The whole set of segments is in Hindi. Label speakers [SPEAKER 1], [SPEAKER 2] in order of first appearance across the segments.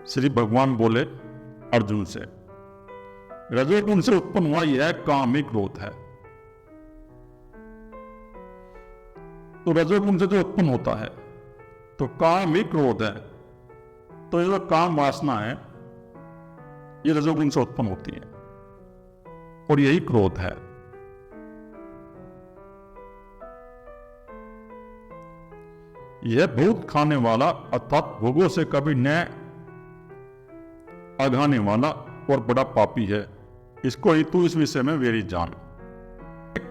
[SPEAKER 1] श्री भगवान बोले अर्जुन से, रजोगुण से उत्पन्न हुआ यह काम ही क्रोध है। तो रजोगुण से जो उत्पन्न होता है तो काम ही क्रोध है। तो ये जो काम वासना है ये रजोगुण से उत्पन्न होती है और यही क्रोध है। यह भूत खाने वाला अर्थात भोगों से कभी न अघाने वाला और बड़ा पापी है। इसको ही तू इस विषय में वेरी जान।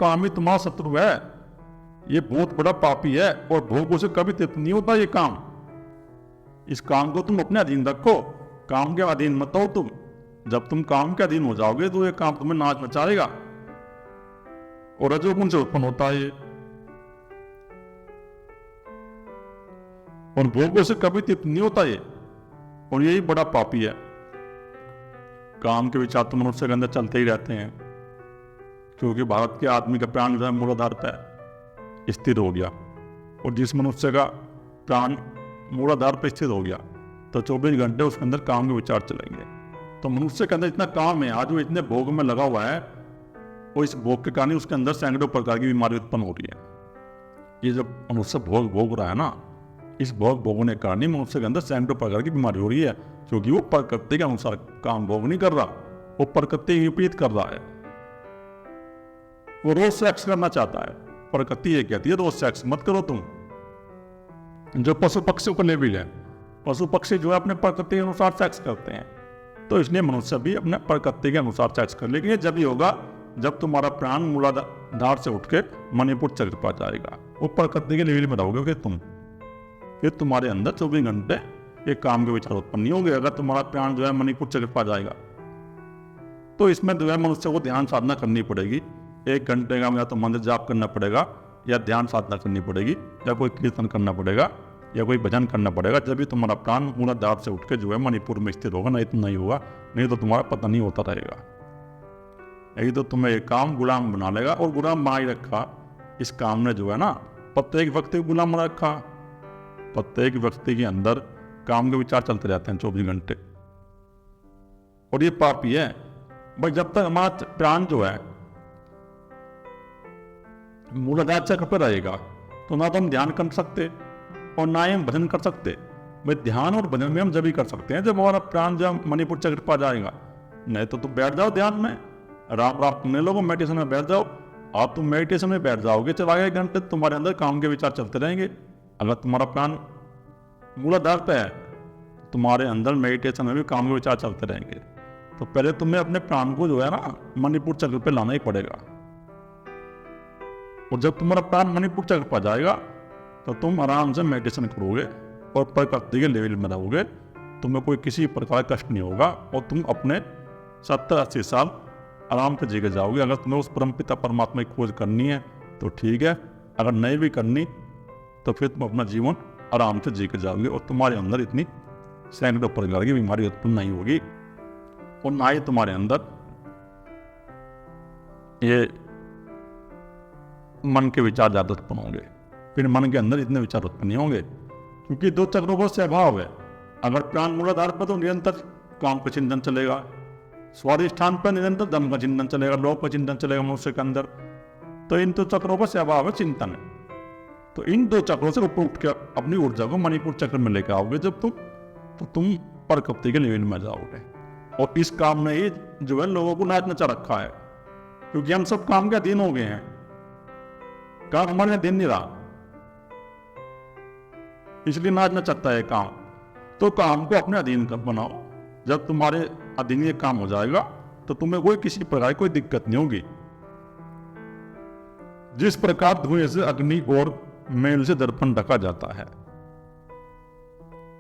[SPEAKER 1] काम ही तुम्हारा शत्रु है, ये बहुत बड़ा पापी है और भोगों से कभी तृप्त नहीं होता ये काम। इस काम को तुम अपने अधीन रखो, काम के अधीन मत हो तुम। जब तुम काम के अधीन हो जाओगे तो ये काम तुम्हें नाच मचाएगा और रजोगुण से उत्पन्न होता है ये। और भोगों से कभी तृप्त नहीं होता ये और यही बड़ा पापी है। काम के विचार तो मनुष्य के अंदर चलते ही रहते हैं, क्योंकि भारत के आदमी का प्राण जो है मूलाधार पर स्थिर हो गया। और जिस मनुष्य का प्राण मूलाधार पर स्थिर हो गया तो 24 घंटे उसके अंदर काम के विचार चलेंगे। तो मनुष्य के अंदर इतना काम है आज, वो इतने भोग में लगा हुआ है और इस भोग के कारण उसके अंदर सैकड़ों प्रकार की बीमारी उत्पन्न हो रही है। ये जब मनुष्य भोग रहा है ना, इस भोग भोगने के कारण ही मनुष्य के अंदर सैकड़ों प्रकार की बीमारी हो रही है, क्योंकि वो प्रकृति के अनुसार काम भोग नहीं कर रहा, वो प्रकृति के विपरीत कर रहा है। वो रोज सेक्स करना चाहता है, प्रकृति ये कहती है रोज सेक्स मत करो तुम। जो पशु पक्षी को लेवल है, पशु पक्षी जो है अपने प्रकृति के अनुसार सेक्स करते हैं, तो इसलिए मनुष्य भी अपने प्रकृति के अनुसार सेक्स कर। लेकिन ये जब ही होगा जब तुम्हारा प्राण मूलाधार से उठ के मणिपुर चक्र पर जाएगा, वो प्रकृति के लेवल में रहोगे कि तुम, फिर तुम्हारे अंदर 24 घंटे ये काम के विचार उत्पन्न नहीं होंगे। अगर तुम्हारा प्राण जो है मणिपुर चक्र पर जाएगा तो इसमें जो है मनुष्य को ध्यान साधना करनी पड़ेगी। 1 घंटे का या तो मंत्र जाप करना पड़ेगा, या ध्यान साधना करनी पड़ेगी, या कोई कीर्तन करना पड़ेगा, या कोई भजन करना पड़ेगा। जब भी तुम्हारा प्राण मूलाधार से उठ के जो है मणिपुर में स्थिर होगा, नहीं तो नहीं होगा, नहीं तो तुम्हारा पता नहीं होता रहेगा। यही तो तुम्हें एक काम गुलाम बना लेगा। और गुलाम बना ही रखा इस काम ने जो है ना, प्रत्येक व्यक्ति को गुलाम बना रखा। प्रत्येक व्यक्ति के अंदर काम के विचार चलते रहते हैं 24 घंटे, और ये पापी है भाई। जब तक हमारा प्राण जो है मूलाधार चक्र पर रहेगा तो ना तो हम ध्यान कर सकते और ना ही हम भजन कर सकते। भाई ध्यान और भजन में हम जब ही कर सकते हैं जब हमारा प्राण जब मणिपुर चक्र पर जाएगा। नहीं तो तुम बैठ जाओ ध्यान में, राम राम सुनने लोगों, मेडिटेशन में बैठ जाओ। आप तुम मेडिटेशन में बैठ जाओगे, चला 1 घंटे तुम्हारे अंदर काम के विचार चलते रहेंगे। अगर तुम्हारा प्राण मूलाधार पे है, तुम्हारे अंदर मेडिटेशन में भी काम के विचार चलते रहेंगे। तो पहले तुम्हें अपने प्राण को जो है ना मणिपुर चक्र पे लाना ही पड़ेगा। और जब तुम्हारा प्राण मणिपुर चक्र पर जाएगा तो तुम आराम से मेडिटेशन करोगे और प्रकृति के लेवल में रहोगे। तुम्हें कोई किसी प्रकार का कष्ट नहीं होगा और तुम अपने 70-80 साल आराम से जी के जाओगे। अगर तुम्हें उस परमपिता परमात्मा की खोज करनी है तो ठीक है, अगर नहीं भी करनी तो फिर तुम अपना जीवन आराम से जी के जाओगे और तुम्हारे अंदर इतनी सैकड़ों प्रकार की बीमारी उत्पन्न नहीं होगी और ना ही तुम्हारे अंदर ये मन के विचार ज्यादा उत्पन्न होंगे। फिर मन के अंदर इतने विचार उत्पन्न नहीं होंगे, क्योंकि 2 चक्रों का स्वभाव है। अगर प्राण मूलाधार पर तो निरंतर काम का चिंतन चलेगा, स्वाधिष्ठान पर निरंतर धर्म का चिंतन चलेगा, लोक का चिंतन चलेगा मनुष्य के अंदर। तो इन 2 चक्रों का स्वभाव है चिंतन। तो इन 2 चक्रों से ऊपर उठ के अपनी ऊर्जा को मणिपुर चक्र में लेकर आओगे जब तुम, तो तुम प्रकृति के लेवल में जाओगे। और इस काम ने ही जो है लोगों को नाच नचा रखा है, क्योंकि हम सब काम के अधीन हो गए हैं। काम हमारे अधीन नहीं रहा, इसलिए नाच नचाता है काम। तो काम को अपने अधीन बनाओ। जब तुम्हारे अधीन ये काम हो जाएगा तो तुम्हें कोई किसी प्रकार कोई दिक्कत नहीं होगी। जिस प्रकार धुएं से अग्नि और मेल से दर्पण ढका जाता है,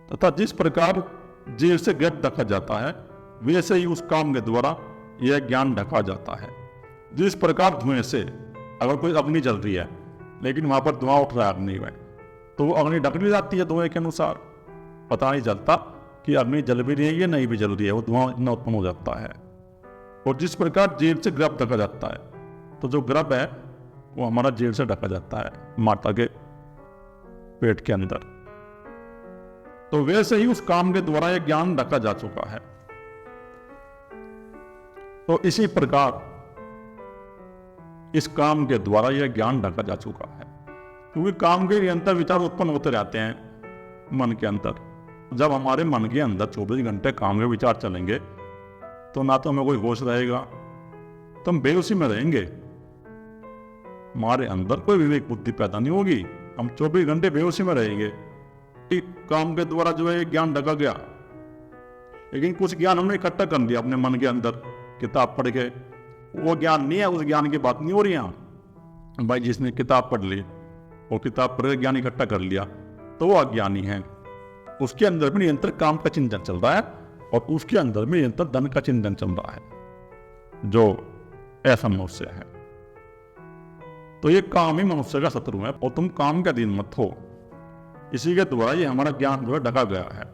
[SPEAKER 1] तथा जिस प्रकार जेल से गेट ढका जाता है, वैसे ही उस काम के द्वारा यह ज्ञान ढका जाता है। जिस प्रकार धुएं से, अगर कोई अग्नि जल रही है लेकिन वहां पर धुआं उठ रहा है अग्नि में, तो वो अग्नि ढक ली जाती है धुएं के अनुसार। पता नहीं चलता कि अग्नि जल भी रही है या नहीं भी जल रही है, वो धुआं इतना उत्पन्न हो जाता है। और जिस प्रकार जेल से गर्भ ढका जाता है, तो जो गर्भ है वो हमारा जेल से ढका जाता है माता के पेट के अंदर। तो वैसे ही उस काम के द्वारा यह ज्ञान ढका जा चुका है। तो इसी प्रकार इस काम के द्वारा यह ज्ञान ढका जा चुका है, क्योंकि काम के निरंतर विचार उत्पन्न होते रहते हैं मन के अंदर। जब हमारे मन के अंदर 24 घंटे काम के विचार चलेंगे तो ना तो हमें कोई होश रहेगा, तो हम बेहोशी में रहेंगे, हमारे अंदर कोई विवेक बुद्धि पैदा नहीं होगी, हम 24 घंटे बेहोशी में रहेंगे। काम के द्वारा जो है ज्ञान ढका गया, लेकिन कुछ ज्ञान हमने इकट्ठा कर लिया अपने मन के अंदर किताब पढ़ के, वो ज्ञान नहीं है, उस ज्ञान की बात नहीं हो रही यहाँ। भाई जिसने किताब पढ़ ली, वो किताब पढ़ के ज्ञान इकट्ठा कर लिया, तो वो अज्ञानी है। उसके अंदर भी निरंतर काम का चिंतन चल रहा है और उसके अंदर भी निरंतर धन का चिंतन चल रहा है, जो ऐसा मनुष्य है। तो ये काम ही मनुष्य का शत्रु है और तुम काम के अधीन मत हो। इसी के द्वारा ये हमारा ज्ञान जो है ढका गया है।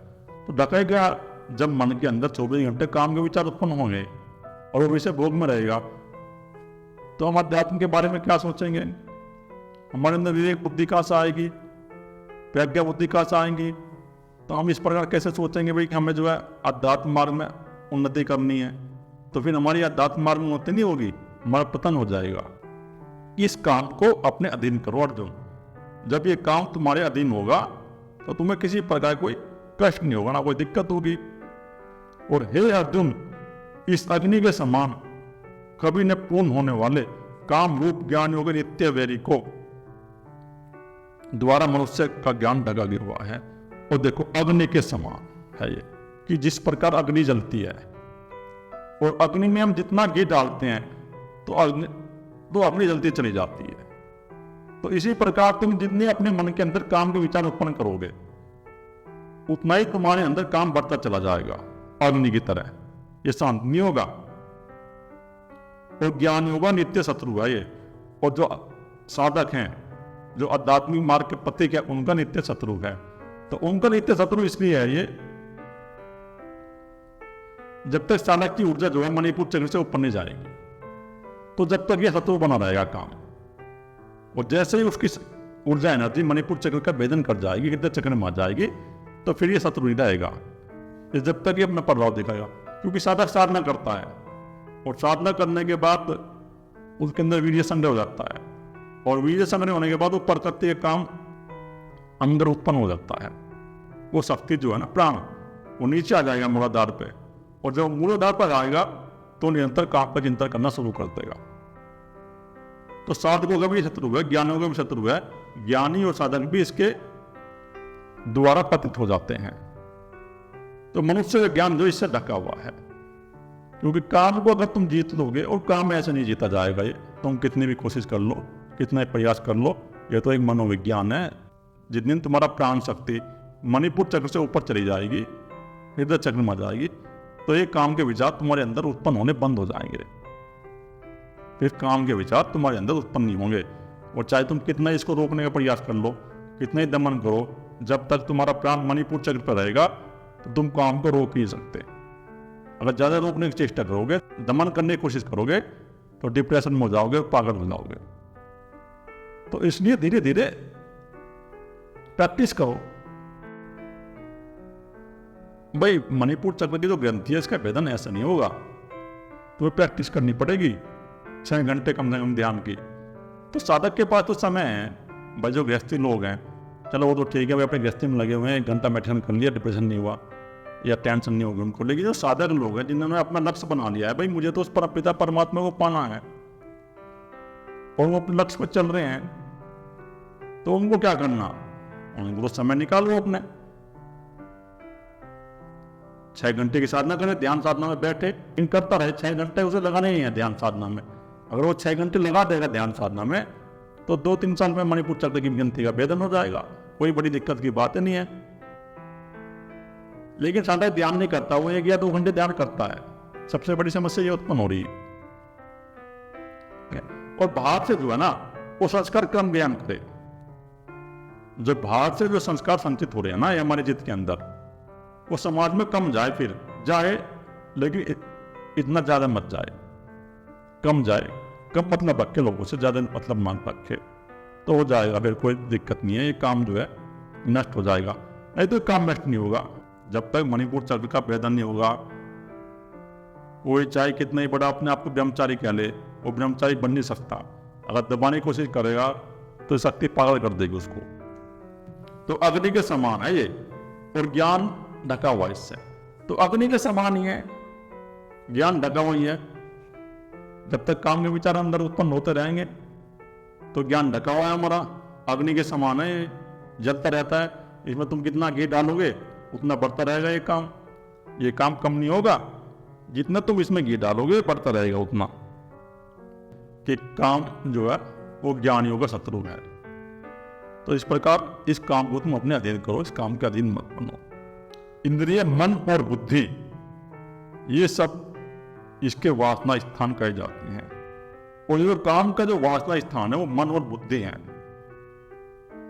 [SPEAKER 1] तो ढका गया जब मन के अंदर 24 घंटे काम के विचार उत्पन्न होंगे और वो विषय भोग में रहेगा, तो हम अध्यात्म के बारे में क्या सोचेंगे? हमारे अंदर विवेक बुद्धि कहाँ से आएगी, प्रज्ञा बुद्धि कहाँ से आएंगी? तो हम इस प्रकार कैसे सोचेंगे भाई कि हमें जो है अध्यात्म मार्ग में उन्नति करनी है? तो फिर हमारी अध्यात्म मार्ग में उन्नति नहीं होगी, हमारा पतन हो जाएगा। इस काम को अपने अधीन करो अर्जुन। जब ये काम तुम्हारे अधीन होगा तो तुम्हें किसी प्रकार कोई कष्ट नहीं होगा, ना कोई दिक्कत होगी। और हे अर्जुन, इस अग्नि के समान कभी न पूर्ण होने वाले काम रूप ज्ञान योग नित्य वैरी को द्वारा मनुष्य का ज्ञान ढका गया हुआ है। और देखो अग्नि के समान है ये, कि जिस प्रकार अग्नि जलती है और अग्नि में हम जितना घी डालते हैं तो अग्नि जलती चली जाती है। तो इसी प्रकार तुम जितने अपने मन के अंदर काम के विचार उत्पन्न करोगे, उतना ही तुम्हारे अंदर काम बढ़ता चला जाएगा अग्नि की तरह। ये शांत नहीं होगा। और ज्ञान होगा नित्य शत्रु है ये। और जो साधक हैं, जो आध्यात्मिक मार्ग के पथिक है, उनका नित्य शत्रु है। तो उनका नित्य शत्रु इसलिए है ये, जब तक साधक की ऊर्जा जो है मणिपुर चक्र से ऊपर नहीं जाएगी, तो जब तक ये शत्रु बना रहेगा काम। और जैसे ही उसकी ऊर्जा एनर्जी मणिपुर चक्र का भेदन कर जाएगी, हृदय चक्र में आ जाएगी, तो फिर ये शत्रु नहीं रहेगा। जब तक ये अपना प्रभाव दिखाएगा, क्योंकि साधक साधना करता है और साधना करने के बाद उसके अंदर वीर्य संग्रह हो जाता है, और वीर्य संग्रह होने के बाद वो प्रकृति के काम अंदर उत्पन्न हो जाता है। वो शक्ति जो है ना, प्राण, वो नीचे आ जाएगा मूलाधार पे, और जब मूलाधार पर आएगा तो निरंतर काम का चिंतन करना शुरू कर देगा। तो साधकों का भी शत्रु है, ज्ञानियों का भी शत्रु है। ज्ञानी और साधक भी इसके द्वारा पतित हो जाते हैं। तो मनुष्य का ज्ञान जो इससे ढका हुआ है, क्योंकि काम को अगर तुम जीत लोगे, और काम ऐसे नहीं जीता जाएगा ये, तुम कितनी भी कोशिश कर लो, कितना भी प्रयास कर लो, ये तो एक मनोविज्ञान है। जिस दिन तुम्हारा प्राण शक्ति मणिपुर चक्र से ऊपर चली जाएगी, हृदय चक्र में आ जाएगी, तो ये काम के विचार तुम्हारे अंदर उत्पन्न होने बंद हो जाएंगे। फिर काम के विचार तुम्हारे अंदर उत्पन्न नहीं होंगे। और चाहे तुम कितना इसको रोकने का प्रयास कर लो, कितना ही दमन करो, जब तक तुम्हारा प्राण मणिपुर चक्र पर रहेगा तो तुम काम को रोक नहीं सकते। अगर ज्यादा रोकने की चेष्टा करोगे, दमन करने की कोशिश करोगे, तो डिप्रेशन में हो जाओगे, पागल हो जाओगे। तो इसलिए धीरे धीरे प्रैक्टिस करो। भाई मणिपुर चक्र की जो ग्रंथि है, इसका भेदन ऐसा नहीं होगा, तुम्हें प्रैक्टिस करनी पड़ेगी 6 घंटे कम से कम ध्यान की। तो साधक के पास तो समय है। भाई जो गृहस्थी लोग हैं, चलो वो तो ठीक है, भाई अपने गृहस्थी में लगे हुए हैं, 1 घंटा मेडिटेशन कर लिया, डिप्रेशन नहीं हुआ या टेंशन नहीं होगी उनको। लेकिन जो साधक लोग हैं, जिन्होंने अपना लक्ष्य बना लिया है, भाई मुझे तो उस पिता परमात्मा को पाना है, और वो अपने लक्ष्य पर चल रहे हैं, तो उनको क्या करना? उनको तो समय निकालो अपने। 6 घंटे की साधना करें, ध्यान साधना में बैठे, इन करता रहे। 6 घंटे उसे लगाने ही है ध्यान साधना में। अगर वो 6 घंटे लगा देगा ध्यान साधना में, तो 2-3 साल में मणिपुर चक्र की ग्रंथि का भेदन हो जाएगा। कोई बड़ी दिक्कत की बात नहीं है। लेकिन साधा ध्यान नहीं करता, वो 1 या 2 घंटे ध्यान करता है। सबसे बड़ी समस्या ये उत्पन्न हो रही है। और बाहर से जो है ना, वो संस्कार कम ज्ञान करे। जो बाहर से जो संस्कार संचित हो रहे हैं ना, ये हमारे चित्त के अंदर, वो समाज में कम जाए, फिर जाए, लेकिन इतना ज्यादा मत जाए, कम जाए। कम मतलब रखे लोगों से, ज्यादा मतलब मान रखे, तो हो जाएगा, फिर कोई दिक्कत नहीं है। ये काम जो है नष्ट हो जाएगा। नहीं तो काम नष्ट नहीं होगा। जब तक मणिपुर चक्र का भेदन नहीं होगा, कोई चाहे कितना ही बड़ा अपने आप को ब्रह्मचारी कह ले, वो ब्रह्मचारी बन नहीं सकता। अगर दबाने की कोशिश करेगा तो शक्ति पागल कर देगी उसको। तो अग्नि के समान है ये, और ज्ञान ढका हुआ इससे। तो अग्नि के समान ही है, ज्ञान ढका हुआ ही है। जब तक काम के विचार अंदर उत्पन्न होते रहेंगे तो ज्ञान ढका हुआ है हमारा, अग्नि के समान है, जलता रहता है। इसमें तुम कितना घी डालोगे उतना बढ़ता रहेगा ये काम कम नहीं होगा। जितना तुम इसमें घी डालोगे बढ़ता रहेगा उतना। कि काम जो है वो ज्ञानियों का शत्रु है। तो इस प्रकार इस काम को तुम अपने अधीन करो, इस काम के अधीन मत बनो। इंद्रिय, मन और बुद्धि, ये सब इसके वासना स्थान कहे जाते हैं। और ये काम का जो वासना स्थान है वो मन और बुद्धि है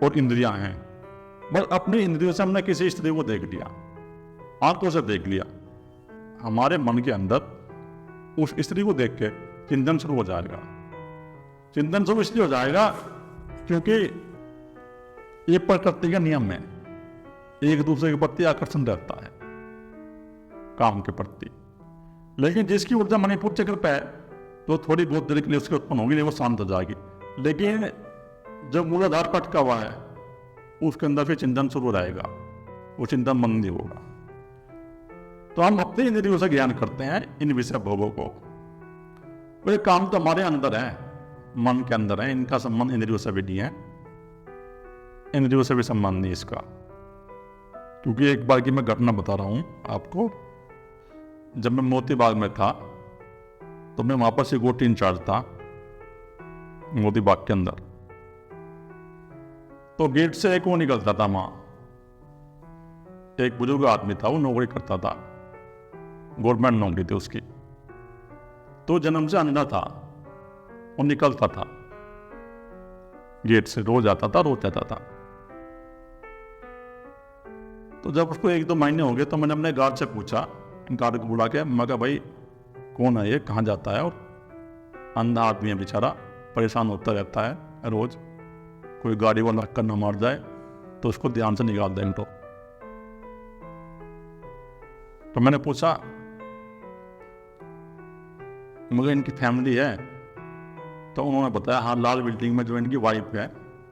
[SPEAKER 1] और इंद्रियां हैं। बस अपनी इंद्रियों से हमने किसी स्त्री को देख लिया, आंखों से देख लिया, हमारे मन के अंदर उस स्त्री को देख के चिंतन शुरू हो जाएगा। चिंतन शुरू इसलिए हो जाएगा क्योंकि ये प्रकृति का नियम है, एक दूसरे के प्रति आकर्षण रहता है काम के प्रति। लेकिन जिसकी ऊर्जा मणिपुर चक्र पे है तो थोड़ी बहुत देर के लिए उसके उत्पन्न होगी, वो शांत हो जाएगी। लेकिन जब मूलाधार पटका हुआ है उसके अंदर फिर चिंतन शुरू रहेगा, वो चिंतन बंद नहीं होगा। तो हम अपने इंद्रियों से ज्ञान करते हैं इन विषय भोगों को। ये काम तो हमारे अंदर है, मन के अंदर है, इनका संबंध इंद्रियों से भी नहीं है, इंद्रियों से भी संबंध नहीं इसका। क्योंकि एक बार की मैं घटना बता रहा हूं आपको। जब मैं मोती बाग में था तो मैं वहां पर सिक्योरिटी इंचार्ज था मोती बाग के अंदर। तो गेट से एक वो निकलता था, वहां एक बुजुर्ग आदमी था, वो नौकरी करता था, गवर्नमेंट नौकरी थी उसकी। तो जन्म से अंधा था, वो निकलता था गेट से, रोज आता था, रोज जाता था। तो जब उसको 1-2 महीने हो गए तो मैंने अपने गार्ड से पूछा, गार्ड को बुला के, मैं कहा भाई कौन है ये, कहाँ जाता है? और अंधा आदमी है बेचारा, परेशान होता रहता है रोज, कोई गाड़ी वाला धक्का न मार जाए तो उसको ध्यान से निकाल दें। तो मैंने पूछा, मगर इनकी फैमिली है? तो उन्होंने बताया हाँ, लाल बिल्डिंग में जो इनकी वाइफ है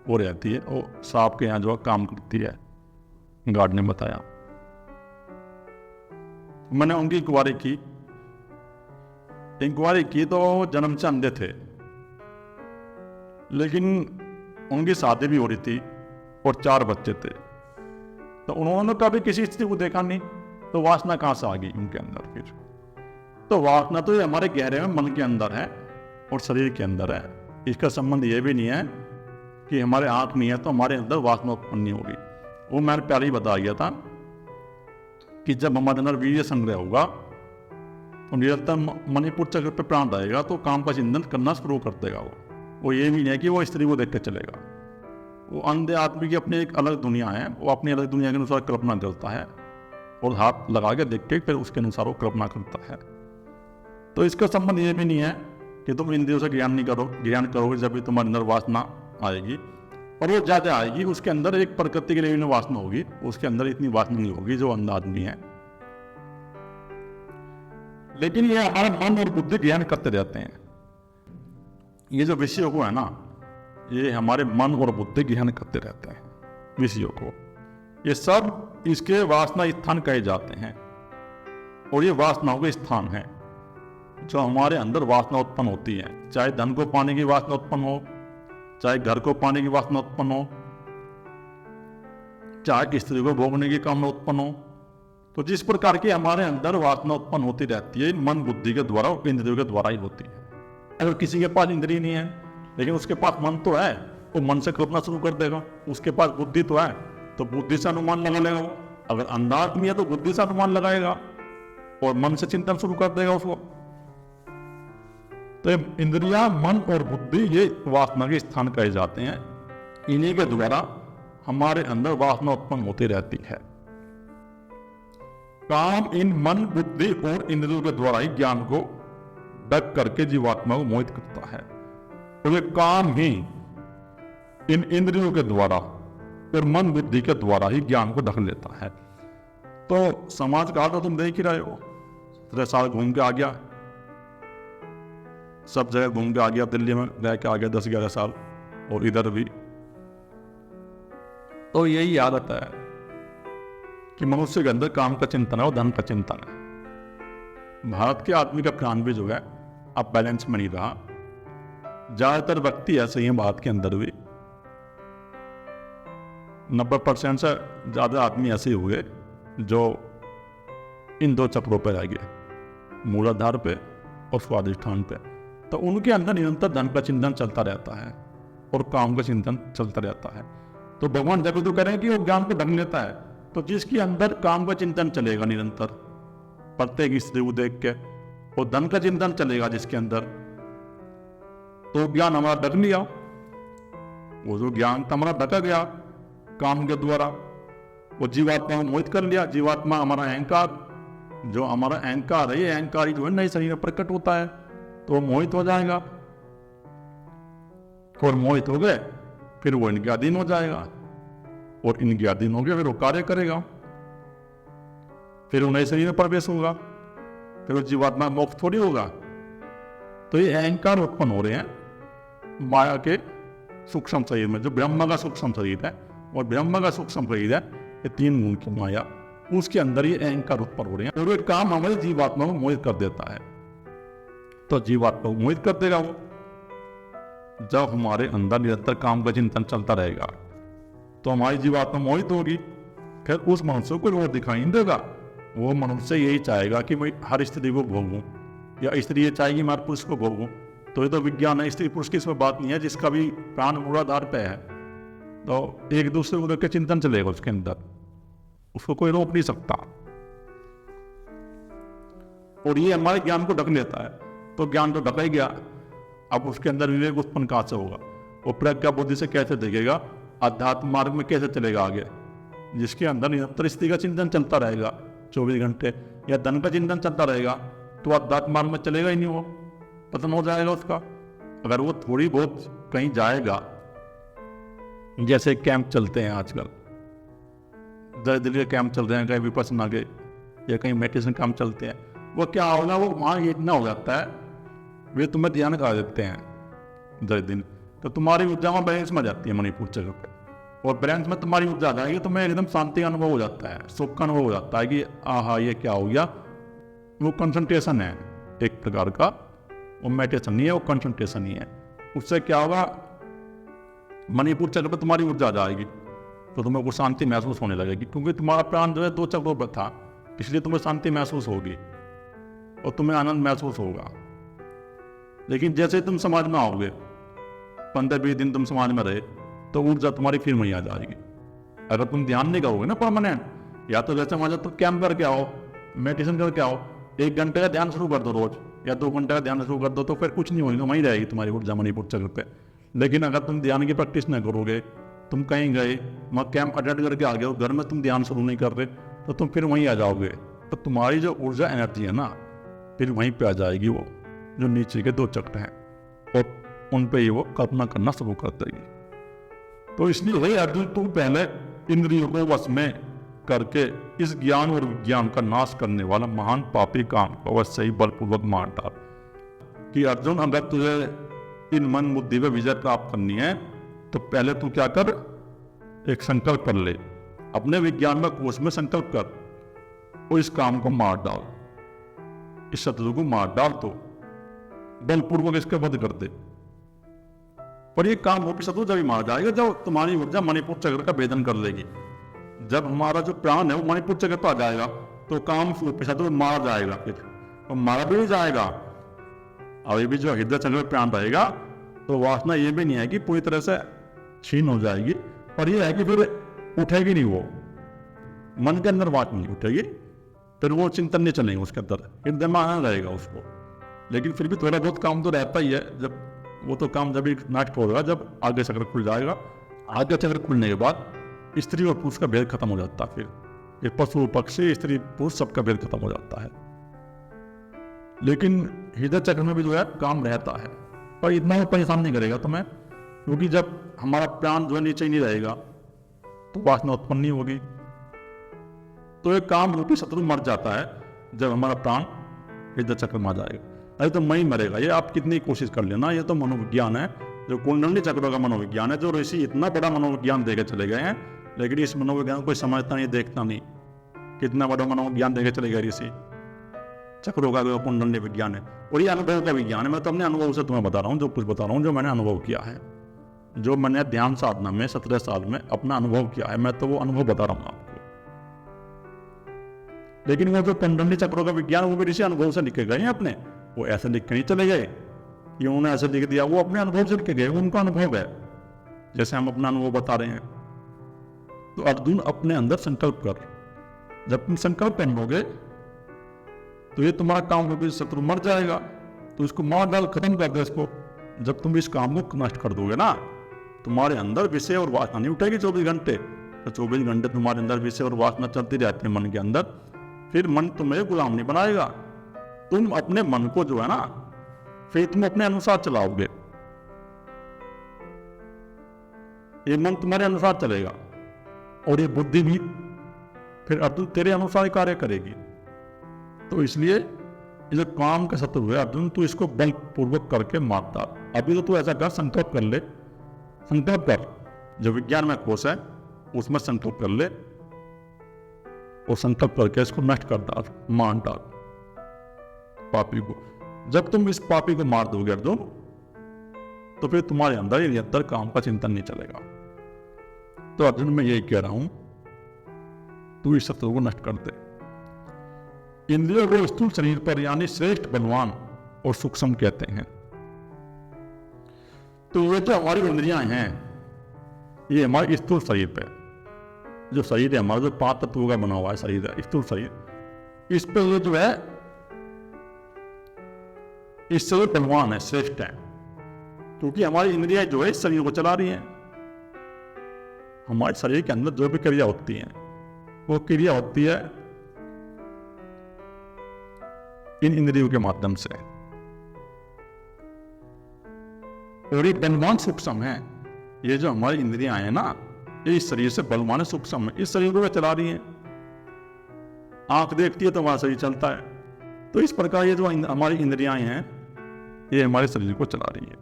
[SPEAKER 1] वो रहती है, वो साहब के यहाँ जो काम करती है, गार्ड ने बताया। मैंने उनकी इंक्वायरी की तो जन्म से अंधे थे, लेकिन उनकी शादी भी हो रही थी और 4 बच्चे थे। तो उन्होंने कभी किसी स्त्री को देखा नहीं, तो वासना कहाँ से आ गई उनके अंदर? फिर तो वासना तो ये हमारे गहरे में मन के अंदर है और शरीर के अंदर है। इसका संबंध ये भी नहीं है कि हमारे आंख नहीं है तो हमारे अंदर वासना उत्पन्न नहीं होगी। वो मैंने पहले ही बता दिया था कि जब हमारे अंदर वीर्य संग्रह होगा तो निरंतर मणिपुर चक्र पे प्राण रहेगा तो काम का चिंतन करना शुरू कर देगा। वो ये भी नहीं है कि वो स्त्री को देख के चलेगा। वो अंधे आदमी की अपनी एक अलग दुनिया है, वो अपनी अलग दुनिया के अनुसार कल्पना करता है और हाथ लगा के देख के फिर उसके अनुसार वो कल्पना करता है। तो इसका संबंध ये भी नहीं है कि तुम इंद्रियों से ज्ञान करोगे जब भी तुम्हारे अंदर वासना आएगी, और वो ज़्यादा आएगी। उसके अंदर एक प्रकृति के लिए वासना होगी, उसके अंदर इतनी वासना नहीं होगी जो अंधा आदमी है। लेकिन ये हमारे मन और बुद्धि ज्ञान करते रहते हैं। ये जो विषयों को है ना, ये हमारे मन और बुद्धि ज्ञान करते रहते हैं विषयों को। ये सब इसके वासना स्थान कहे जाते हैं, और ये वासनाओं के स्थान है जो हमारे अंदर वासना उत्पन्न होती है। चाहे धन को पाने की वासना उत्पन्न हो, चाहे घर को पाने की वासना उत्पन्न हो, चाहे स्त्री को भोगने की कामना उत्पन्न हो। तो जिस प्रकार की हमारे अंदर वासना उत्पन्न होती रहती है, मन बुद्धि के द्वारा और इंद्रियों के द्वारा ही होती है। अगर किसी के पास इंद्रिय नहीं है लेकिन उसके पास मन तो है, वो मन से कल्पना शुरू कर देगा। उसके पास बुद्धि तो है तो बुद्धि से अनुमान लगा लेगा। अगर अंधा आदमी है तो बुद्धि से अनुमान लगाएगा और मन से चिंतन शुरू कर देगा उसको। तो इंद्रिया, मन और बुद्धि ये वासना के स्थान कहे जाते हैं। इन्हीं के द्वारा हमारे अंदर वासना उत्पन्न होती रहती है। काम इन मन, बुद्धि और इंद्रियों के द्वारा ही ज्ञान को ढक करके जीवात्मा को मोहित करता है। तो ये काम ही इन इंद्रियों के द्वारा और मन बुद्धि के द्वारा ही ज्ञान को ढक लेता है। तो समाज का तो तुम देख ही रहे हो, 17 साल घूम के आ गया, सब जगह घूम के आ गया, दिल्ली में रह के आ गया 10-11 साल, और इधर भी। तो यही आदत है कि मनुष्य के अंदर काम का चिंतन है और धन का चिंतन है। भारत के आदमी का प्राण भी जो है अब बैलेंस में नहीं रहा। ज्यादातर व्यक्ति ऐसे ही हैं भारत के अंदर भी, 90% से ज्यादा आदमी ऐसे ही हुए जो इन दो चक्रों पर रह गए, मूलाधार पे और स्वाधिष्ठान पे। तो उनके अंदर निरंतर धन का चिंतन चलता रहता है और काम का चिंतन चलता रहता है। तो भगवान जब तो कह रहे हैं कि वो ज्ञान को ढक लेता है, तो जिसके अंदर काम का चिंतन चलेगा निरंतर, प्रत्येक स्त्री को देख के, और धन का चिंतन चलेगा जिसके अंदर, तो ज्ञान हमारा ढक लिया। वो जो ज्ञान हमारा ढका गया काम के द्वारा, वो जीवात्मा को मोहित कर लिया। जीवात्मा हमारा अहंकार, जो हमारा अहंकार है, ये अहंकार ही जो है नए शरीर में प्रकट होता है, तो वो मोहित हो जाएगा, और मोहित हो गए फिर वो इनके अधीन हो जाएगा, और इनके अधीन हो गए फिर वो कार्य करेगा, फिर वो नए शरीर में प्रवेश होगा, फिर वो जीवात्मा मोक्ष थोड़ी होगा। तो ये अहंकार उत्पन्न हो रहे हैं माया के सूक्ष्म शरीर में, जो ब्रह्म का सूक्ष्म शरीर है, और ब्रह्म का सूक्ष्म शरीर है ये 3 गुण की माया, उसके अंदर ये अहंकार उत्पन्न हो रहे हैं, और ये काम हमारे जीवात्मा को मोहित कर देता है। तो जीवात्मा को मोहित कर देगा वो। जब हमारे अंदर निरंतर काम का चिंतन चलता रहेगा तो हमारी जीवात्मा मोहित होगी, फिर उस मनुष्य को और दिखाई नहीं देगा। वो मनुष्य यही चाहेगा कि मैं हर स्त्री को भोगूं, या स्त्री ये चाहेगी मैं हर पुरुष को भोगूं। तो ये तो विज्ञान है, स्त्री पुरुष की इसमें बात नहीं है, जिसका भी प्राण मूलाधार पे है, तो एक दूसरे को लेकर चिंतन चलेगा उसके अंदर, उसको कोई रोक नहीं सकता। और ये हमारे ज्ञान को ढक लेता है, तो ज्ञान तो ढका ही गया, अब उसके अंदर विवेक उत्पन्न कहां से होगा? वो प्रज्ञा बुद्धि से कैसे देखेगा? अध्यात्म मार्ग में कैसे चलेगा आगे? जिसके अंदर निरंतर स्थिति का चिंतन चलता रहेगा 24 घंटे, या धन का चिंतन चलता रहेगा, तो अध्यात्म मार्ग में चलेगा ही नहीं, वो पतन हो जाएगा उसका। अगर वो थोड़ी बहुत कहीं जाएगा, जैसे कैंप चलते हैं आजकल, दिल्ली के कैंप चल रहे हैं, कहीं विपश्यना के या कहीं मेडिटेशन कैंप चलते हैं, वो क्या होगा, वो वहाँ इतना हो जाता है, वे तुम्हें ध्यान करा देते हैं 10 दिन, तो तुम्हारी ऊर्जा में बैलेंस में जाती है मणिपुर जगह पे, और बैलेंस में तुम्हारी ऊर्जा आ जाएगी, तुम्हें एकदम शांति का अनुभव हो जाता है, सुख का अनुभव हो जाता है कि आहा ये क्या हो गया। वो कंसंट्रेशन है एक प्रकार का, वो मेडिटेशन नहीं है, वो कंसंट्रेशन ही है। उससे क्या होगा, मणिपुर चक्र पर तुम्हारी ऊर्जा आ जाएगी, तो तुम्हें कुछ शांति महसूस होने लगेगी, क्योंकि तुम्हारा प्राण जो है 2 चक्रों पर था, इसलिए तुम्हें शांति महसूस होगी और तुम्हें आनंद महसूस होगा। लेकिन जैसे तुम समाज में आओगे, 15-20 दिन तुम समाज में रहे, तो ऊर्जा तुम्हारी फिर वहीं आ जाएगी। अगर तुम ध्यान नहीं करोगे ना परमानेंट, या तो जैसे मजा तो कैंप करके आओ, मेडिटेशन करके आओ, 1 घंटे का ध्यान शुरू कर दो रोज, या 2 घंटे का ध्यान शुरू कर दो, तो फिर कुछ नहीं होगा, वहीं रहेगी तुम्हारी ऊर्जा मणिपुर चक्र पे। लेकिन अगर तुम ध्यान की प्रैक्टिस नहीं करोगे, तुम कहीं गए, वहाँ कैंप अटेंड करके आ गए और घर में तुम ध्यान शुरू नहीं कर रहे, तो तुम फिर वहीं आ जाओगे, तो तुम्हारी जो ऊर्जा एनर्जी है ना, फिर वहीं पे आ जाएगी, वो जो नीचे के 2 चक्र हैं, और उन पे ही वो कल्पना करना शुरू कर देगी। तो इसलिए वही अर्जुन, तुम पहले इंद्रियों को वश में करके इस ज्ञान और विज्ञान का नाश करने वाला महान पापी काम को अवश्य ही बलपूर्वक मार डाल। कि अर्जुन, अगर तुझे इन मन बुद्धि पे विजय प्राप्त करनी है, तो पहले तू क्या कर, एक संकल्प कर ले, अपने विज्ञान में कोष में संकल्प कर, और इस काम को मार डाल, इस शत्रु को मार डाल, तो बलपूर्वक इसका वध कर दे। पर ये काम वो शत्रु जब ही मार जाएगा जब तुम्हारी ऊर्जा मणिपुर चक्र का भेदन कर लेगी। जब हमारा जो प्राण है वो मणिपुर चक्र पर आ जाएगा, तो काम शत्रु मार जाएगा, फिर और मारा भी नहीं जाएगा। अभी भी जो हृदय चक्र में प्राण रहेगा, तो वासना ये भी नहीं है कि पूरी तरह से छीन हो जाएगी, और ये है कि फिर उठेगी नहीं, वो मन के अंदर वासना नहीं उठेगी, फिर वो चिंतन नहीं चलेगा उसके अंदर, हृदय में आना रहेगा उसको। लेकिन फिर भी थोड़ा बहुत काम तो रहता ही है, जब वो तो काम जब भी नष्ट होगा जब आगे चक्र खुल जाएगा। आगे चक्र खुलने के बाद स्त्री और पुरुष का भेद खत्म हो जाता है, फिर ये पशु पक्षी स्त्री पुरुष सबका भेद खत्म हो जाता है। लेकिन हृदय चक्र में भी जो है काम रहता है, पर इतना परेशान नहीं करेगा तुम्हें, क्योंकि जब हमारा प्राण जो है नीचे ही नहीं रहेगा, तो वासना उत्पन्न नहीं होगी। तो एक काम रूपी शत्रु मर जाता है जब हमारा प्राण हृदय चक्र में आ जाएगा, नहीं तो मैं ही मरेगा। ये आप कितनी कोशिश कर लेना, ये तो मनोविज्ञान है, जो कुंडली चक्रों का मनोविज्ञान है, जो ऋषि इतना बड़ा मनोविज्ञान देके चले गए हैं, लेकिन इस मनोविज्ञान को कोई समझता नहीं, देखता नहीं। कितना बड़ा मनोविज्ञान देके चले गए ऋषि, चक्रों का कुंडली विज्ञान है, और ये अनुभव का विज्ञान है। मैं तो अपने अनुभव से तुम्हें बता रहा हूँ, जो कुछ बता रहा हूँ, जो मैंने अनुभव किया है, जो मैंने ध्यान साधना में 17 साल में अपना अनुभव किया है, मैं तो वो अनुभव बता रहा हूँ आपको। लेकिन वो जो कुंडली चक्रों का विज्ञान, वो भी ऋषि अनुभव से लिख के गए हैं अपने, वो ऐसे लिख के नहीं चले गए कि उन्होंने ऐसे लिख दिया, वो अपने अनुभव से लिख के गए, उनका अनुभव है, जैसे हम अपना अनुभव बता रहे हैं। तो अर्जुन अपने अंदर संकल्प कर, जब तुम संकल्प पहनोगे तो ये तुम्हारा काम होगा, शत्रु मर जाएगा, तो इसको मार डाल, खत्म कर दो इसको। जब तुम इस काम को नष्ट कर दोगे ना, तुम्हारे अंदर विषय और वासना नहीं उठेगी 24 घंटे, तो 24 घंटे तुम्हारे अंदर विषय और वासना चलती रहती है मन के अंदर, फिर मन तुम्हें गुलाम नहीं बनाएगा। तुम अपने मन को जो है ना, फिर तुम अपने अनुसार चलाओगे, ये मन तुम्हारे अनुसार चलेगा, और ये बुद्धि भी फिर अर्जुन तेरे अनुसार कार्य करेगी। तो इसलिए ये जो काम का शत्रु है अर्जुन, तू इसको बलपूर्वक करके मारता। अभी तो तू ऐसा कर, संकल्प कर ले, संकल्प कर, जो विज्ञान में कोश है उसमें संकल्प कर ले, और संकल्प करके इसको नष्ट कर डाल, मान डाल पापी को। जब तुम इस पापी को मार दोगे अर्जुन, तो फिर तुम्हारे अंदर ये निरंतर काम का चिंतन नहीं चलेगा। तो अर्जुन मैं यही कह रहा हूं, तू इस शत्रु को नष्ट कर दे। इंद्रियों को स्थूल शरीर पर यानी श्रेष्ठ बलवान और सूक्ष्म कहते हैं। तो ये जो हमारी इंद्रियां हैं, ये हमारे स्थूल शरीर पे, जो शरीर है हमारा, जो 5 तत्वों का बना हुआ है शरीर है, स्थूल शरीर, इस पे जो है इससे जो बलवान है, श्रेष्ठ है, क्योंकि हमारी इंद्रियां जो है इस शरीर को चला रही हैं। हमारे शरीर के अंदर जो भी क्रिया होती है, वो क्रिया होती है इन इंद्रियों के माध्यम से, और ये बलवान सूक्ष्म है। ये जो हमारी इंद्रियां हैं ना, ये इस शरीर से बलवान सूक्ष्म है, इस शरीर को वे चला रही हैं। आंख देखती है तो हमारा शरीर चलता है। तो इस प्रकार ये जो हमारी इंद्रियां हैं, ये हमारे शरीर को चला रही है,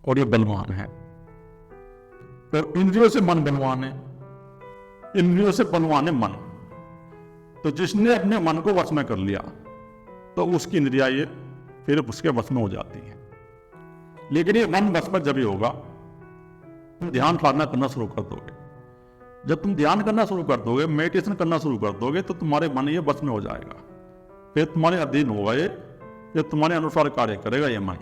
[SPEAKER 1] और ये बलवान है। तो इंद्रियों से मन बलवान है, इंद्रियों से बलवान है मन। तो जिसने अपने मन को वश में कर लिया, तो उसकी इंद्रियां ये फिर उसके वश में हो जाती हैं। लेकिन ये मन वश में जब ही होगा, तुम ध्यान साधना करना शुरू कर दोगे। जब तुम ध्यान करना शुरू कर दोगे, मेडिटेशन करना शुरू कर दोगे, तो तुम्हारे मन ये वश में हो जाएगा, फिर तुम्हारे अधीन होगा, ये तुम्हारे अनुसार कार्य करेगा ये मन।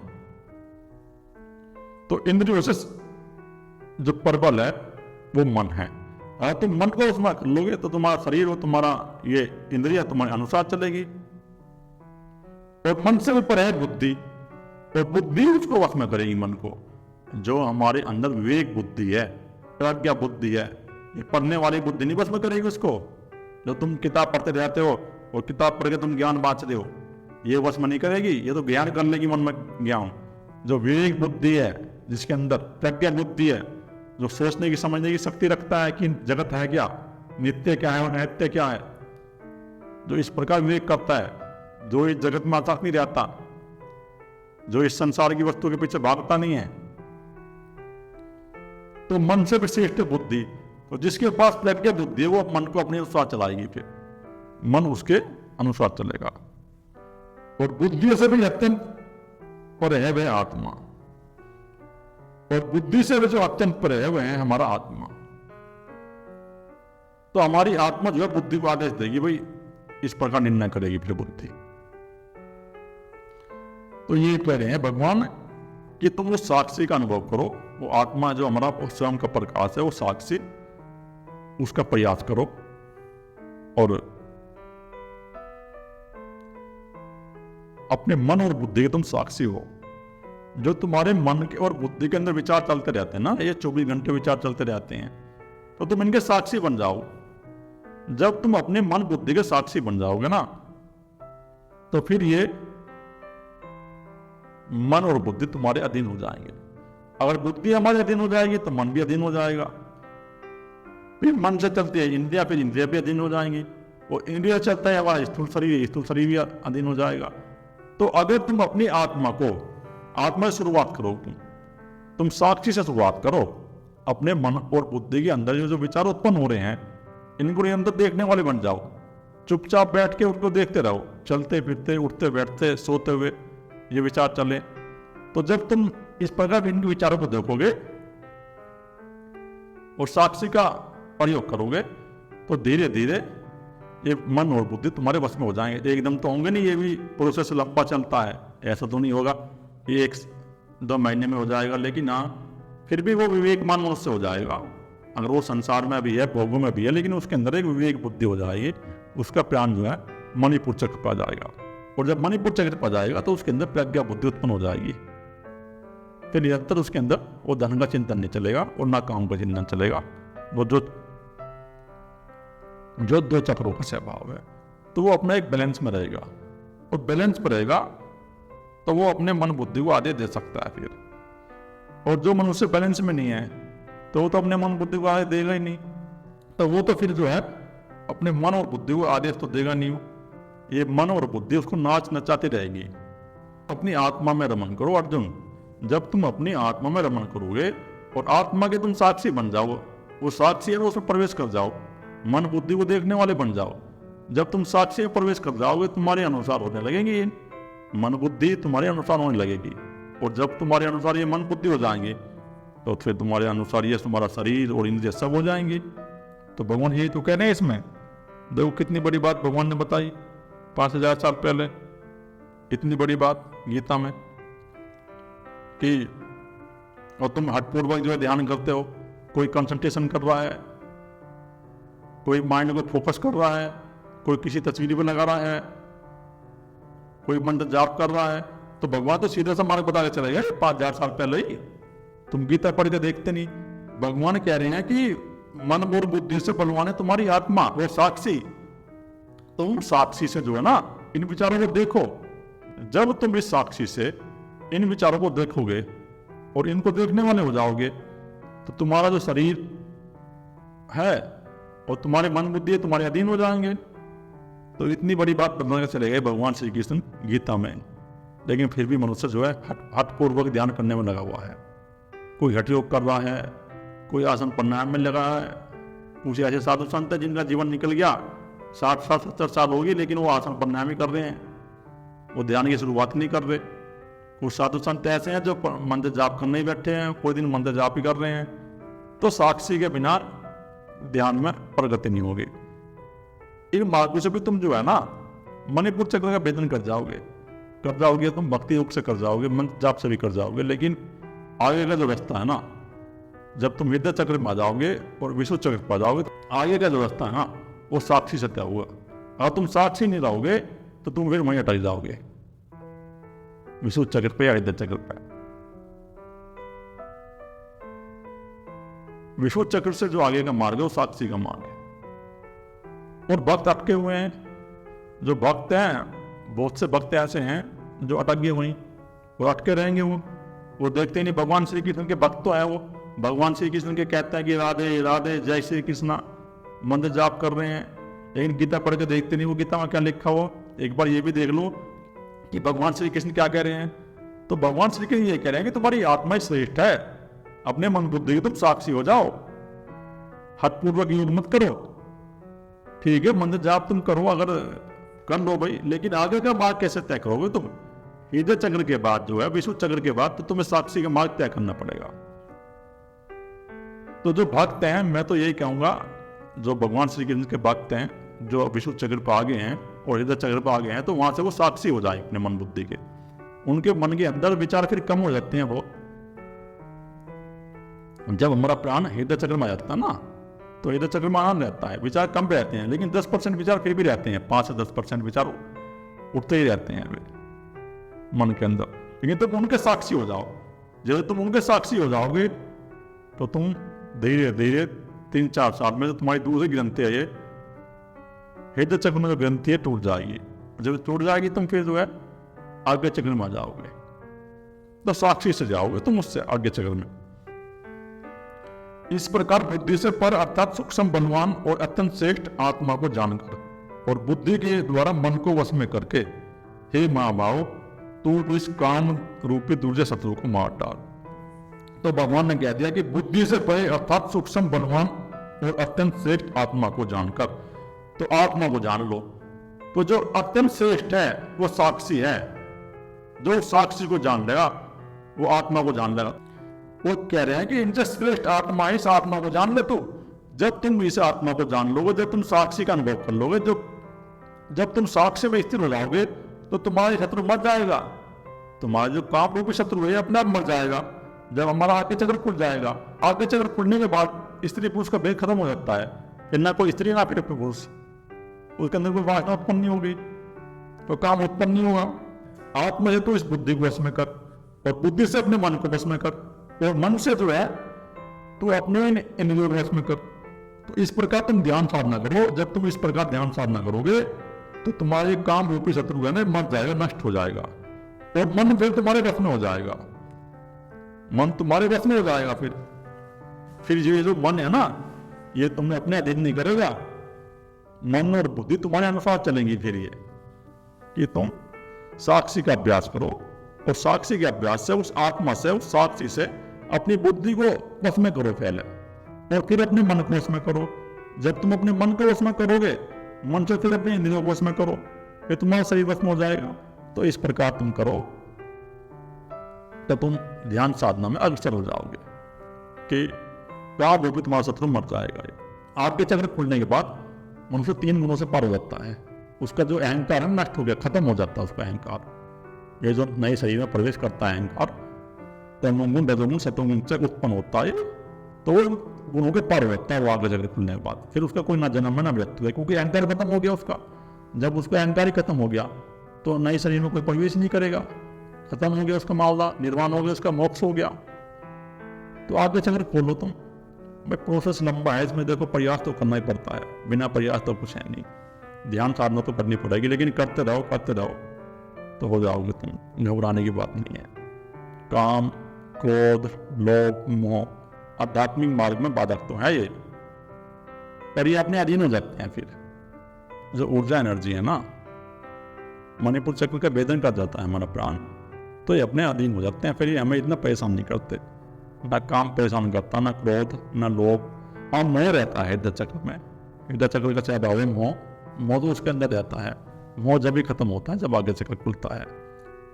[SPEAKER 1] तो इंद्रियों से जो प्रबल है वो मन है। अगर तुम मन को उसमें कर लोगे, तो तुम्हारा शरीर और तुम्हारा ये इंद्रिया तुम्हारे अनुसार चलेगी। और मन से ऊपर है बुद्धि, और बुद्धि उसको वश में करेगी मन को। जो हमारे अंदर विवेक बुद्धि है, प्रज्ञा बुद्धि है, ये पढ़ने वाली बुद्धि नहीं वश में करेगी उसको। जो तुम किताब पढ़ते रहते हो और किताब पढ़ के तुम ज्ञान बांटते हो, ये वश में नहीं करेगी। ये तो ज्ञान करने की मन में ज्ञान। जो विवेक बुद्धि है, जिसके अंदर प्रज्ञा बुद्धि है, जो सोचने की समझने की शक्ति रखता है कि जगत है क्या, नित्य क्या है और अनित्य क्या है, जो इस प्रकार विवेक करता है, जो इस जगत में आसक्त नहीं रहता, जो इस संसार की वस्तु के पीछे भागता नहीं है, तो मन से विशिष्ट बुद्धि। तो जिसके पास प्रज्ञा बुद्धि है, वो मन को अपने अनुसार चलाएगी, फिर मन उसके अनुसार चलेगा। और बुद्धि से भी अत्यंत पर है वह आत्मा, और बुद्धि से भी जो अत्यंत पर है वह है हमारा आत्मा। तो हमारी आत्मा जो है बुद्धि को आदेश देगी, भाई इस प्रकार निर्णय करेगी फिर बुद्धि। तो ये कह रहे हैं भगवान कि तुम उस साक्षी का अनुभव करो। वो आत्मा जो हमारा स्वयं का प्रकाश है, वो साक्षी, उसका प्रयास करो। और अपने मन और बुद्धि के तुम साक्षी हो। जो तुम्हारे मन के और बुद्धि के अंदर विचार चलते रहते हैं ना, ये 24 घंटे विचार चलते रहते हैं, तो तुम इनके साक्षी बन जाओ। जब तुम अपने मन बुद्धि के साक्षी बन जाओगे ना, तो फिर ये मन और बुद्धि तुम्हारे अधीन हो जाएंगे। अगर बुद्धि हमारे अधीन हो जाएगी तो मन भी अधीन हो जाएगा। फिर मन से चलती है इंद्रिया, फिर इंद्रिया भी अधीन हो जाएंगी, और इंद्रिया चलता है हमारा स्थूल शरीर भी अधीन हो जाएगा। तो अगर तुम अपनी आत्मा से शुरुआत करो, तुम साक्षी से शुरुआत करो, अपने मन और बुद्धि के अंदर जो विचार उत्पन्न हो रहे हैं इनको निरंतर देखने वाले बन जाओ। चुपचाप बैठ के उनको देखते रहो, चलते फिरते, उठते बैठते, सोते हुए ये विचार चले। तो जब तुम इस प्रकार इन विचारों को देखोगे और साक्षी का प्रयोग करोगे तो धीरे धीरे ये मन और बुद्धि तुम्हारे वश में हो जाएंगे। एकदम तो होंगे नहीं, ये भी प्रोसेस लंबा चलता है, ऐसा तो नहीं होगा ये 1-2 महीने में हो जाएगा। लेकिन हाँ, फिर भी वो विवेकमान मनुष्य हो जाएगा। अगर वो संसार में भी है, भोगों में भी है, लेकिन उसके अंदर एक विवेक बुद्धि हो जाएगी, उसका प्राण जो है मणिपुर चक्र पर आ जाएगा। और जब मणिपुर चक्र पर जाएगा तो उसके अंदर प्रज्ञा बुद्धि उत्पन्न हो जाएगी। फिर निरंतर उसके अंदर वो धन का चिंतन नहीं चलेगा और ना काम का चिंतन चलेगा। वो जो 2 चक्रों का स्वभाव है, तो वो अपना एक बैलेंस में रहेगा, और बैलेंस पर रहेगा तो वो अपने मन बुद्धि को आदेश दे सकता है फिर। और जो मनुष्य बैलेंस में नहीं है तो वो तो अपने मन बुद्धि को आदेश देगा ही नहीं, तो वो तो फिर जो है अपने मन और बुद्धि को आदेश तो देगा नहीं। ये मन और बुद्धि उसको नाच नचाती रहेगी। अपनी आत्मा में रमन करो अर्जुन। जब तुम अपनी आत्मा में रमन करोगे और आत्मा के तुम साक्षी बन जाओ, वो साक्षी है वो उसमें प्रवेश कर जाओ, मन बुद्धि को देखने वाले बन जाओ। जब तुम साक्षी में प्रवेश कर जाओगे तुम्हारे अनुसार होने लगेंगे, मन बुद्धि तुम्हारे अनुसार होने लगेगी। और जब तुम्हारे अनुसार ये मन बुद्धि हो जाएंगे तो फिर तुम्हारे अनुसार ये तुम्हारा शरीर और इंद्रिय सब हो जाएंगे। तो भगवान यही तो कह रहे हैं इसमें। देखो कितनी बड़ी बात भगवान ने बताई 5000 साल पहले, इतनी बड़ी बात गीता में कि और तुम हठपूर्वक जो है ध्यान करते हो, कोई कंसंट्रेशन कर रहा है, कोई माइंड को फोकस कर रहा है, कोई किसी तस्वीर पर लगा रहा है, कोई मंत्र जाप कर रहा है, तो भगवान तो सीधे से मार्ग बता के चले गए 5000 साल पहले ही। तुम गीता पढ़ के देखते नहीं। भगवान कह रहे हैं कि मन और बुद्धि से बलवान है तुम्हारी आत्मा, वो साक्षी। तुम साक्षी से जो है ना इन विचारों को देखो। जब तुम इस साक्षी से इन विचारों को देखोगे और इनको देखने वाले हो जाओगे तो तुम्हारा जो शरीर है और तुम्हारे मन बुद्धि तुम्हारे अधीन हो जाएंगे। तो इतनी बड़ी बात बता के चले गए भगवान श्री कृष्ण गीता में। लेकिन फिर भी मनुष्य जो है हठपूर्वक ध्यान करने में लगा हुआ है। कोई हठ योग कर रहा है, कोई आसन प्राणायाम में लगा है। कुछ ऐसे साधु संत है जिनका जीवन निकल गया, 60 साल 70 साल होगी, लेकिन वो आसन प्राणायाम ही कर रहे हैं, वो ध्यान की शुरुआत नहीं कर रहे। कुछ साधु संत ऐसे हैं जो मंत्र जाप करने ही बैठे हैं, कोई दिन मंत्र जाप ही कर रहे हैं। तो साक्षी के बिना ध्यान में प्रगति नहीं होगी। इन मार्गों से भी तुम जो है ना मणिपुर चक्र का भेदन कर जाओगे, तुम भक्ति योग से कर जाओगे, मंत्र जाप से भी कर जाओगे। लेकिन आगे का जो रास्ता है ना, जब तुम हृदय चक्र में आ जाओगे और विश्व चक्र पर आ जाओगे, तो आगे का जो रास्ता है ना वो साक्षी से तय होगा। अगर तुम साक्षी नहीं रहोगे तो तुम फिर वहीं अटक जाओगे, विश्व चक्र पे या हृदय चक्र पे। विश्व चक्र से जो आगे का मार्ग है वो साक्षी का मार्ग है। और भक्त अटके हुए हैं, जो भक्त हैं, बहुत से भक्त ऐसे हैं जो अटक गए वहीं, वो अटके रहेंगे। वो देखते ही नहीं। भगवान श्री कृष्ण के भक्त तो है, वो भगवान श्री कृष्ण के कहते हैं कि राधे राधे जय श्री कृष्णा, मंत्र जाप कर रहे हैं, लेकिन गीता पढ़ के देखते नहीं वो गीता में क्या लिखा हो। एक बार ये भी देख लो कि भगवान श्री कृष्ण क्या कह रहे हैं। तो भगवान श्री कृष्ण ये कह रहे हैं कि तुम्हारी आत्मा ही श्रेष्ठ है, अपने मन बुद्धि की तुम साक्षी हो जाओ, हठपूर्वक योग मत करो। ठीक है, मंत्र जाप तुम करो, अगर कर लो भाई, लेकिन आगे का मार्ग कैसे तय करोगे तुम? हृदय चक्र के बाद जो है, विश्व चक्र के बाद तो तुम्हें साक्षी का मार्ग तय करना पड़ेगा। तो जो भक्त हैं, मैं तो यही कहूंगा, जो भगवान श्री कृष्ण के भक्त हैं, जो विश्व चक्र पर आ गए हैं और हृदय चक्र पर आ गए हैं, तो वहां से वो साक्षी हो जाए अपने मन बुद्धि के। उनके मन के अंदर विचार फिर कम हो जाते हैं। वो जब हमारा प्राण हृदय चक्र में आ जाता है ना, तो हृदय चक्र में आनंद रहता है, विचार कम रहते हैं, लेकिन 10% विचार फिर भी रहते हैं, 5 से 10% विचार उठते ही रहते हैं मन के अंदर। लेकिन तुम उनके साक्षी हो जाओ। जब तुम उनके साक्षी हो जाओगे तो तुम धीरे धीरे 3-4 साल में जो तुम्हारी दूसरी ग्रंथि है, ये हृदय चक्र में जो ग्रंथि है टूट जाएगी। जब टूट जाएगी तुम फिर जो है आगे चक्र में आ जाओगे, तो साक्षी से जाओगे तुम उससे आगे चक्र में। इस प्रकार बुद्धि से पर अर्थात सूक्ष्म बलवान और अत्यंत श्रेष्ठ आत्मा को जानकर और बुद्धि के द्वारा मन को वश में करके, हे महाभाव, तू इस काम रूपी दुर्जय शत्रु को मार डाल। तो भगवान ने कह दिया कि बुद्धि से परे अर्थात सूक्ष्म बलवान और अत्यंत श्रेष्ठ आत्मा को जानकर, तो आत्मा को जान लो। तो जो अत्यंत श्रेष्ठ है वो साक्षी है, जो साक्षी को जान लेगा वो आत्मा को जान लेगा। वो कह रहे हैं कि इनसे श्रेष्ठ आत्मा है, इस आत्मा को जान ले तू। जब तुम इस आत्मा को जान लोगे, जब तुम साक्षी का अनुभव कर लोगे, जब तुम साक्षी में स्थिर हो जाओगे, तो तुम्हारे शत्रु मर जाएगा। तुम्हारा जो काम रूपी शत्रु है अपने आप मर जाएगा। जब हमारा आगे चक्र खुल जाएगा, आगे चक्र खुलने के बाद स्त्री पुरुष का भेद खत्म हो जाता है। फिर ना कोई स्त्री ना फिर पुरुष, उसके अंदर कोई वासना उत्पन्न नहीं होगी, तो काम उत्पन्न नहीं होगा। आत्मा से तो इस बुद्धि को वश में कर और बुद्धि से अपने मन को वश में कर और मन से जो है तो अपने इंद्रियों को वश में कर। तो इस प्रकार तुम ध्यान साधना करो। जब तुम इस प्रकार ध्यान साधना करोगे तो तुम्हारे काम रूपी शत्रु है ना मर जाएगा, नष्ट हो जाएगा और मन फिर तुम्हारे वश में हो जाएगा। मन तुम्हारे वश में हो जाएगा। फिर ये जो मन है ना, ये तुमने अपने अधीन नहीं करेगा। मन और बुद्धि तुम्हारे अनुसार चलेंगी। फिर ये कि तुम साक्षी का अभ्यास करो और साक्षी के अभ्यास से उस आत्मा से, उस साक्षी से अपनी बुद्धि को वश में करो पहले, और फिर अपने मन को वश में करो। जब तुम अपने मन को वश में करोगे, मन से फिर अपने इंद्रियों को वश में करो, फिर तुम्हारा शरीर वश में हो जाएगा। तो इस प्रकार तुम करो तो तुम ध्यान साधना में अग्रसर हो जाओगे कि क्या वो भी तुम्हारा शत्रु मर जाएगा। आपके चक्र खुलने के बाद मनुष्य 3 गुणों से पार हो जाता है। उसका जो अहंकार है नष्ट हो गया, खत्म हो जाता है उसका अहंकार। ये जो नए शरीर में प्रवेश करता है अहंकार, तमोगुण रजोगुण सतोगुण से उत्पन्न होता है, तो वो गुणों के पार हो जाता है। वो आगे चक्र खुलने के बाद फिर उसका कोई ना जन्म है ना मृत्यु है, क्योंकि अहंकार खत्म हो गया उसका। जब उसका अहंकार ही खत्म हो गया तो नए शरीर में कोई प्रवेश नहीं करेगा। खत्म हो गया उसका मामला, निर्वाण हो गया, उसका मोक्ष हो गया। तो आगे चक्र खोलो तुम। भाई प्रोसेस लंबा है, इसमें देखो प्रयास तो करना ही पड़ता है, बिना प्रयास तो कुछ है नहीं। ध्यान साधना तो करनी पड़ेगी, लेकिन करते रहो तो हो जाओगे तुम। घबराने की बात नहीं है। काम, क्रोध, लोभ, मोह आध्यात्मिक मार्ग में बाधक तो है ये, पर ये अपने अधीन हो जाते हैं। फिर जो ऊर्जा एनर्जी है ना, मणिपुर चक्र का भेदन कर जाता है हमारा प्राण, तो ये अपने अधीन हो जाते हैं। फिर ये हमें इतना परेशान नहीं करते। ना काम परेशान करता, ना क्रोध, ना लोभ। हाँ, मोह रहता है हृदय चक्र में। हृदय चक्र का चाहे भाव मोह तो उसके अंदर रहता है। मोह जब भी खत्म होता है जब आगे चक्र खुलता है,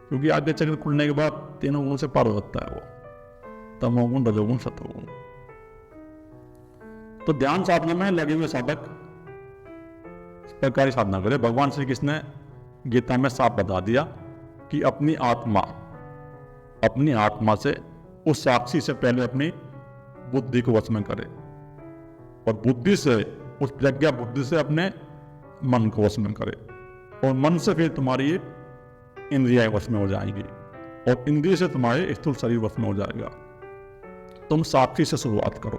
[SPEAKER 1] क्योंकि आगे चक्र खुलने के बाद 3 गुणों से पार हो जाता है वो, तमोगुण, रजोगुण, सतोगुण। तो ध्यान साधना में लगे हुए साधक इस प्रकार की साधना करे। भगवान श्री कृष्ण ने गीता में साफ बता दिया कि अपनी आत्मा से उस साक्षी से पहले अपनी बुद्धि को वश में करे, और बुद्धि से, उस प्रज्ञा बुद्धि से अपने मन को वश में करे, और मन से फिर तुम्हारी इंद्रियां वश में हो जाएंगी, और इंद्रिय से तुम्हारे स्थूल शरीर वश में हो जाएगा। तुम साक्षी से शुरुआत करो।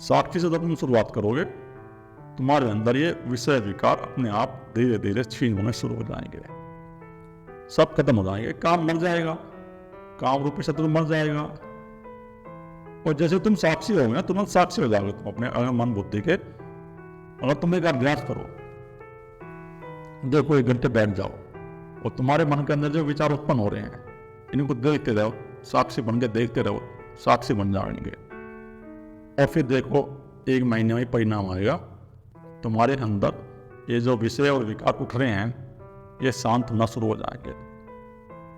[SPEAKER 1] साक्षी से जब तुम शुरुआत करोगे, तुम्हारे अंदर ये विषय विकार अपने आप धीरे धीरे छीन होने शुरू हो जाएंगे, सब खत्म हो जाएंगे। काम मर जाएगा, काम रूपी शत्रु मर जाएगा। और जैसे तुम साक्षी हो ना, तुरंत साक्षी हो जाओगे तुम अपने अगर मन बुद्धि के। अगर तुम एक अभ्यास करो, देखो 1 घंटे बैठ जाओ और तुम्हारे मन के अंदर जो विचार उत्पन्न हो रहे हैं इनको देखते रहो, साक्षी बन के देखते रहो, साक्षी बन जाएंगे। और फिर देखो 1 महीने में परिणाम आएगा, तुम्हारे अंदर ये जो विषय और विकार उठ रहे हैं ये शांत होना शुरू हो जाएंगे।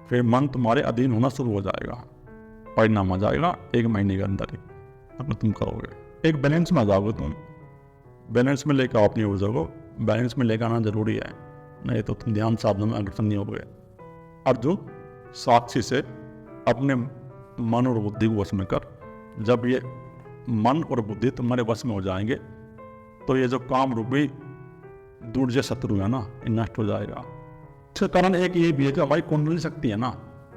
[SPEAKER 1] फिर मन तुम्हारे अधीन होना शुरू हो जाएगा। परिणाम आ जाएगा 1 महीने के अंदर ही, अगर तुम करोगे। एक बैलेंस में आ जाओगे तुम। बैलेंस में लेकर आओ अपनी ऊर्जा को, बैलेंस में लेकर आना जरूरी है, नहीं तो तुम ध्यान साधना में अग्रसर नहीं होगे। अर्जुन, साक्षी से अपने मन और बुद्धि को वश में कर। जब ये मन और बुद्धि तुम्हारे वश में हो जाएंगे तो ये जो काम रूपी दुर्जय शत्रु है ना, ये नष्ट हो जाएगा। इसका कारण एक ये भी है कि हमारी कुंडली शक्ति है ना,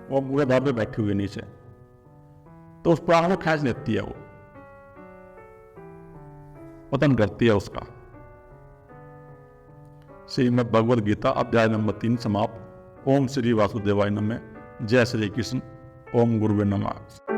[SPEAKER 1] वो मूलाधार पे बैठी हुई है नीचे, तो उस प्राण को खींच लेती है, वो पतन करती है उसका। श्रीमद् भगवद गीता अध्याय नंबर 3 समाप्त। ओम श्री वासुदेवाय नमः। जय श्री कृष्ण। ओम गुरुवे नमः।